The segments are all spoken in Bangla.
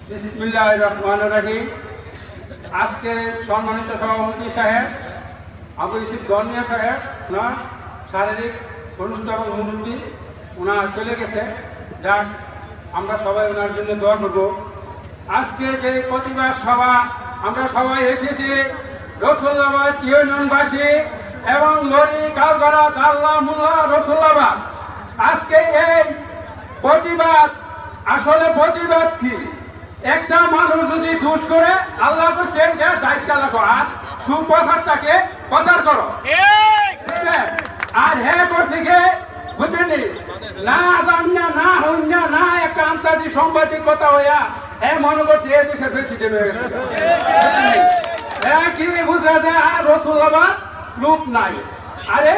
বিসমিল্লাহির রহমানির রহিম। আজকে সম্মানিত সভাপতি সাহেব আবুল ইসিফ গনিয়া সাহেব ওনার শারীরিক অনুষ্ঠিত এবং মুরব্বী ওনার চলে গেছে, যাক আমরা সবাই ওনার জন্য দোয়া করবো। আজকে যে প্রতিবাদ সভা আমরা সবাই এসেছি রসুল্লাবাদ ইউনিয়নবাসী এবং লরি কালগড়া কাল্লা মুল্লা রসুল্লাবাদ। আজকে এই প্রতিবাদ আসলে প্রতিবাদ কি? একটা মানুষ যদি দোষ করে আল্লাহ করছে দায়িত্ব লাগো আর সুপ্রচারটাকে প্রচার করো, আর হ্যাঁ করছে গে বুঝলি না জানিয়া না হইয়া না একটা আন্তর্জাতিক সাংবাদিকতা হইয়া হ্যাঁ মনে করছে এ দেশের বেশি দেবে গেছে। কি বুঝা যায় আর রসুল্লাবাদ লোক নাই। আরে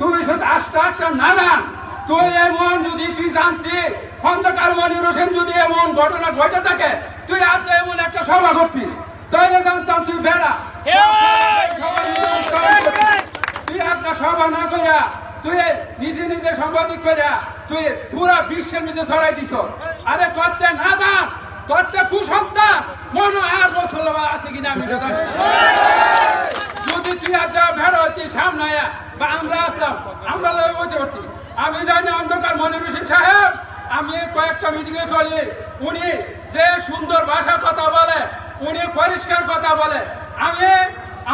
তুই শুধু আস্তে আস্তে না জান, তুই এমন যদি তুই জানতি খন্দকার মনির হোসেন যদি এমন ঘটনা ঘটে থাকে তুই আজ এমন একটা সভা করতি তাইলে জানতাম তুই বেড়া। তুই একটা সভা না করিয়া তুই নিজে নিজে সাংবাদিক করিয়া তুই পুরা বিশ্বের নিজে ছড়াই দিছ। আরে তোরতে না জান, তোরতে কুসন্তান মনে আর রসুল্লাহ আছে কিনা আমি যদি তুই আজ ভেড়া হচ্ছি সামনে বা আমরা আসলাম আমরা বলতে পারছি। আমি জানি অন্ধকার মনির হোসেন সাহেব, আমি কয়েকটা মিটিং এ চলি, উনি যে সুন্দর ভাষা কথা বলে, উনি পরিষ্কার কথা বলে। আমি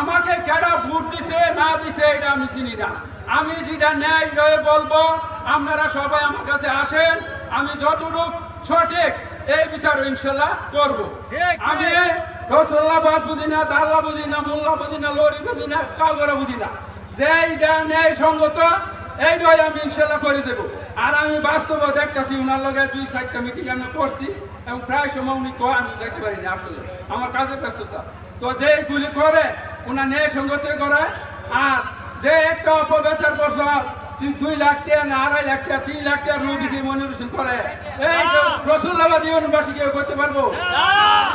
আমাকে কেডা ভোট দিছে না দিছে এটা আমি চিনি না, আমি যেটা ন্যায় বলবো আপনারা সবাই আমার কাছে আসেন, আমি যতটুকু সঠিক এই বিচার ইনশাল্লাহ করবো। আমি রসুল্লাবাদ বুঝি না, দাল্লা বুঝি না, মোল্লা বুঝি না, লরি বুঝি না, কালগড়া বুঝি না, যে এইটা ন্যায় সঙ্গত এইটাই আমি ইনশাল্লাহ করে দেবো। আর আমি বাস্তব দেখতেছি ওনার লগে 2-4টা মিটিং আমি করছি এবং প্রায় সময় উনি কয় আমি দেখতে পারিনি, আসলে আমার কাজের ব্যস্ততা। তো যে গুলি করে ওনার ন্যায় সঙ্গতে করে, আর যে একটা অপপ্রচার করছে 2 লাখ টাকা না 2.5 লাখ টাকা 3 লাখ টাকা রোগী দিয়ে মনির হোসেন করে, এই রসুল্লাবাদ ইউনিয়নবাসী কেউ করতে পারবো?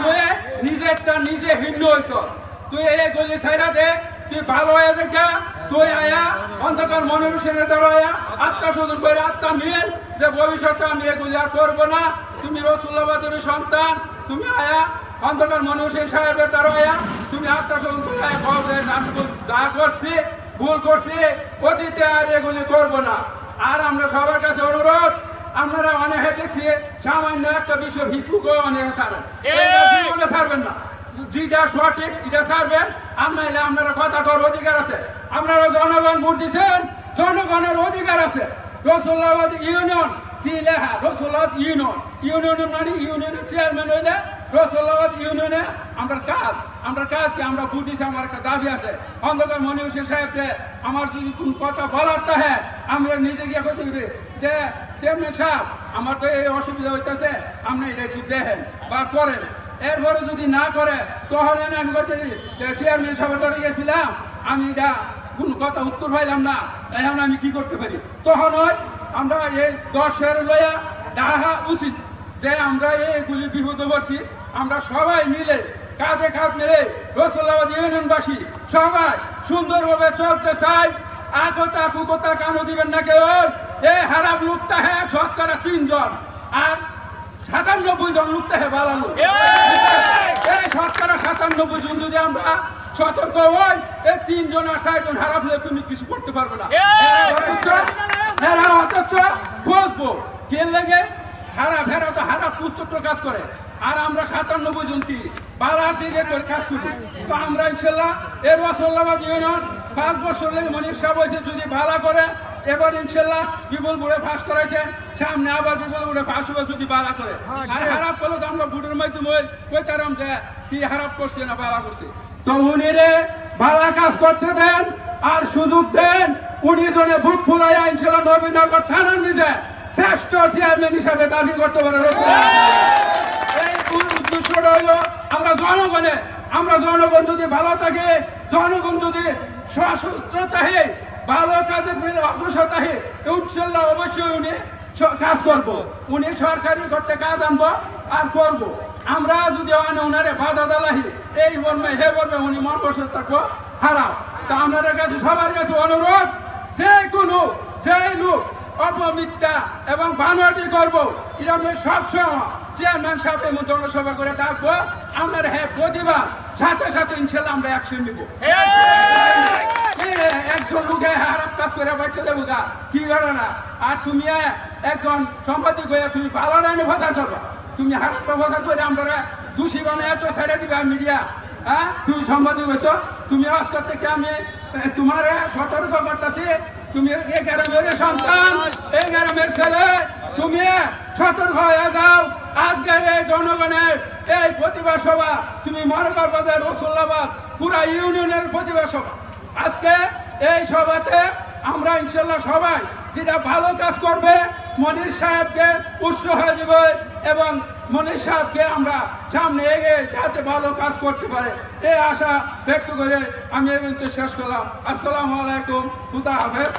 তুই নিজেরটা নিজে ভিন্ন হয়েছ, তুই এই গলি সাইরা দে, তুই ভালো হয়ে যা, তুই আয়া অন্ধকার মনির হোসেনের দ্বারা আয়া আত্মা শুধু করে আত্মা মিল যে ভবিষ্যতে আমি এগুলি আর করবো না। তুমি রসুল্লাবাদের সন্তান, তুমি আয়া অন্ধকার মনির হোসেন সাহেবের দ্বারা আয়া তুমি আত্মা শুধু করে আমি যা করছি ভুল করছি অতীতে আর এগুলি করবো না। আর আমরা সবার কাছে অনুরোধ, আপনারা অনেকে দেখছি সামান্য একটা বিষয় ফেসবুকে অনেকে ছাড়েন, ছাড়বেন না, যেটা সঠিক এটা ছাড়বেন। আর নাইলে আপনারা কথা করার অধিকার আছে, আপনারা জনগণ ভোট দিচ্ছেন, জনগণের অধিকার আছে। রসুল্লাবাদ ইউনিয়ন কি লেখা? রসুল্লাবাদ ইউনিয়ন, ইউনিয়ন মানে ইউনিয়নের চেয়ারম্যান হইলে রসুল্লাবাদ ইউনিয়নে আমরা কাজ কি আমরা ভোট দিচ্ছি, আমার একটা দাবি আছে। অন্ধকার মনির হোসেন সাহেবকে আমার যদি কোন কথা বলার থাকে আমরা নিজে গিয়ে করতে যে চেয়ারম্যান সাহেব আমার তো এই অসুবিধা হইতেছে, আপনি এটা একটু দেখেন বা করেন। এরপরে যদি না করে তখন আমি বলতে চেয়ারম্যান সাহেবের ধরে গেছিলাম, আমি এটা কোন কথা উত্তর পাইলাম না, এখন আমি কি করতে পারি? তখন আমরা এই 10 লইয়া ডাহা উচিত যে আমরা এইগুলি বিপদে বসি, আমরা সবাই মিলে কাঁধে কাঁধ মিলে রসুল্লাবাদ ইউনিয়নবাসী সবাই সুন্দরভাবে চলতে চাই। আগতা কুকতা কামো দিবেন না কেউ, এই হারাপ লুকটা হ্যাঁ শতকরা 3 জন আর 97 জন লুকতে হ্যাঁ ভালো লোক। এই শতকরা 97 জন যদি আমরা সতর্ক হই, এই 3 জন আর 4 জন হারাপ নিয়ে তুমি কিছু করতে পারবে না। অথচ বসবো কে লেগে হারা তো হারা পুস্তক কাজ করে, আর আমরা 97 জন কি বালার দিকে করে কাজ করি। তো আমরা ইনশাল্লাহ এর রসুল্লাবাদ ইউনিয়ন 5 বছর লেগে মনির সাহেব হয়েছে যদি ভালো করে, এবার ইনশাল্লাহ বিপুলপুরে ফাঁস করেছে, সামনে আবার বিপুলপুরে ফাঁস হবে যদি বালা করে। আর হারাপ করলে তো আমরা ভোটের মাধ্যমে কইতারাম যে কি হারাপ করছে না বালা করছে। তো উনি রে বালা কাজ করতে দেন আর সুযোগ দেন, উনি জনে বুক ফুলাইয়া ইনশাল্লাহ নবীনগর থানার নিজে শ্রেষ্ঠ চেয়ারম্যান হিসাবে দাবি করতে পারে। এই উদ্দেশ্যটা হইল আমরা জনগণ যদি ভালো থাকে, জনগণ যদি সশস্ত্র থাকে, ভালো কাজের অগ্রসর থাকে, ইনশাল্লাহ অবশ্যই উনি কাজ করবো, উনি সরকারি করতে কাজ আনবো আর করবো। আমরা যদি ওনারে বাধা দালাহি এই বলবে হে বলবে উনি মন বসে থাকবো খারাপ। তা আপনাদের কাছে সবার কাছে অনুরোধ, যে কোনো যে লোক অপমিথ্যা এবং বানোয়াটি করবো এটা আমি সবসময় চেয়ারম্যান সাহেব এবং জনসভা করে ডাকবো আপনার হ্যাঁ প্রতিবাদ সাথে সাথে ইনশাল্লাহ আমরা অ্যাকশন নিব একজন লোকে খারাপ কাজ করে বাচ্চা দেবো গা কি করে না আর তুমি একজন সম্পাদক হয়ে তুমি ভালো লাইনে প্রচার করবা তুমি খারাপ প্রচার করে আমরা দোষী বানায় এত ছেড়ে দিবা মিডিয়া হ্যাঁ তুমি সম্পাদক হয়েছো তুমি আজকের থেকে আমি তোমার সতর্ক করতেছি তুমি এই গ্রামের সন্তান এই গ্রামের ছেলে তুমি সতর্ক হয়ে যাও আজকের এই জনগণের এই প্রতিবাদ সভা তুমি মনে করবা যে রসুল্লাবাদ পুরা ইউনিয়নের প্রতিবাদ সভা আজকে এই সভাতে আমরা ইনশাল্লাহ সবাই যেটা ভালো কাজ করবে মনির সাহেবকে উৎসাহ দেবে এবং মনির সাহেবকে আমরা সামনে এগিয়ে যাতে ভালো কাজ করতে পারে এই আশা ব্যক্ত করে আমি এই শেষ করলাম। আসসালামু আলাইকুম, খুদা হাফেজ।